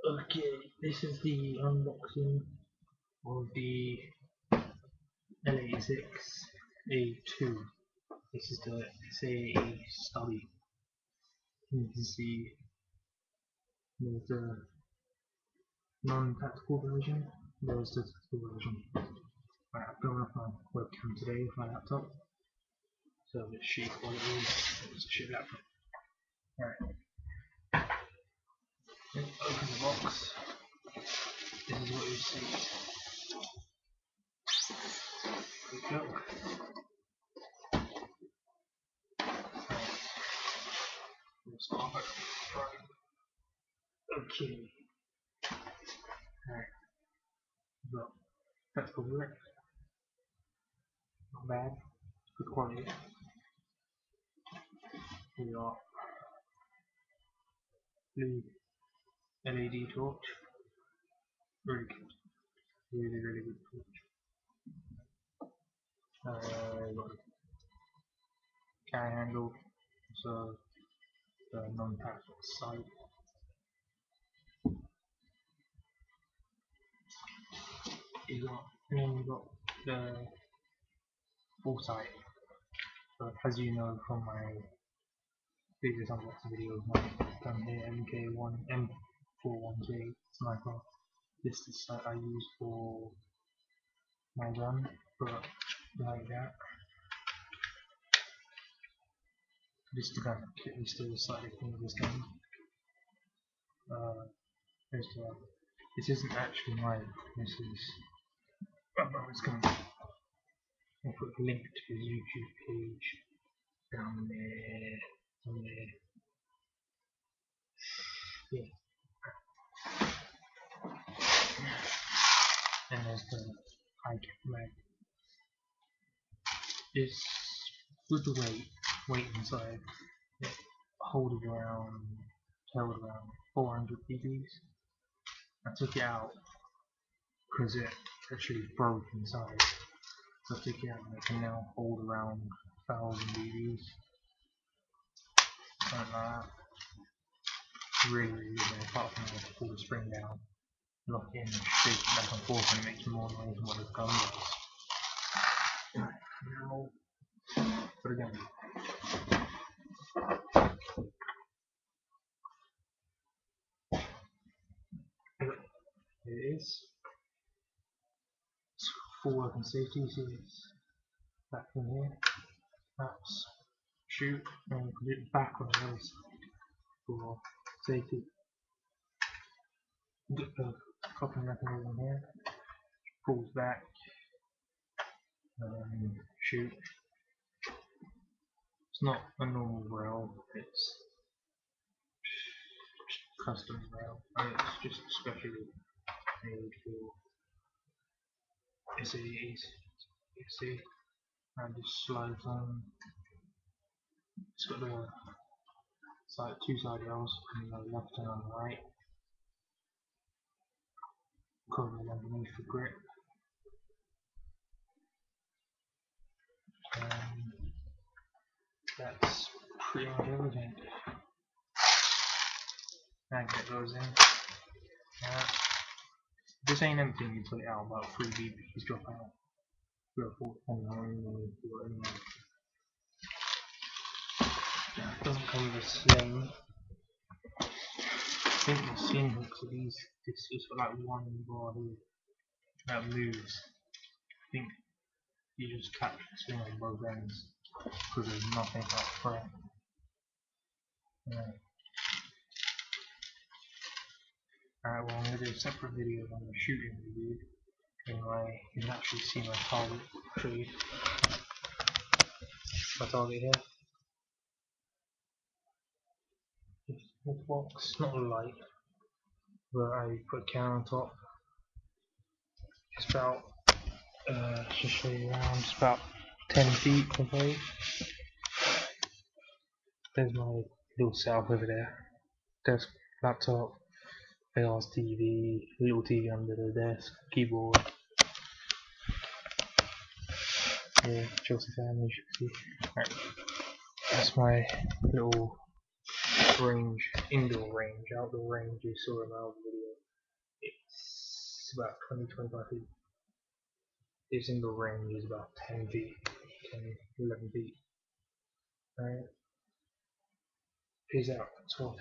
Okay, this is the unboxing of the L86A2. This is the SA80 stubby. You can see there's the non-tactical version, there's the tactical version. Right, I've gone off my webcam today with my laptop, so it's shit quality, it's a shit laptop. Right, let's open the box. This is what you see. Quick look. We'll start. Okay. Alright. Well, that's probably right. Not bad. Good quality. Here we are. Blue LED torch. Really good. Really good torch. Got a carry handle. So the non-tactical side. You got the full side. So as you know from my previous unboxing video, I've done here MK1 M41J sniper. This is the sight I use for my gun, but like that. This is the gun. This is the sight of this gun. This isn't actually mine. This is my brother's gun. I'll put a link to his YouTube page down there. Yeah. And there's the high cap mag. This, with the weight inside, it held around 400 bbgs. I took it out because it actually broke inside. So I took it out and it can now hold around 1000 bbgs. Something like that. Really good, apart from I pull the spring down, lock it in, shake it back and forth, and it makes more noise than what the gun does. Now, put it down. Here it is. It's full working safety. You see it's back in here. That's shoot, and put it back on the other side for safety. Get the coupling mechanism here. Pulls back. Shoot. It's not a normal rail. It's custom rail. It's just specially made for SA80s. You see, and just slides on. It's got the two side rails on the left and on the right. Covering underneath for grip. That's pretty much everything. Magnet goes in. This ain't empty when you put it out, about 3 bbgs drop out. 3 or 4, it doesn't come with a sling. I think the sling hooks are these. This is for like one bar here that moves. I think you just catch the sling on both ends because there's nothing up front. Alright, well I'm going to do a separate video on the shooting review. Anyway, you can actually see my target. I'll show you my target here. This box, not light, but I put a can on top. It's about, just show you around, it's about 10 feet away. There's my little setup over there. Desk, laptop, AR's TV, little TV under the desk, keyboard. Yeah, Chelsea family, you should see. Right. That's my little range, indoor range. Outdoor range you saw in my other video. it's about 20-25 feet. Each single range is about 10 feet, 10-11 feet. Alright. Peace out. It's 14.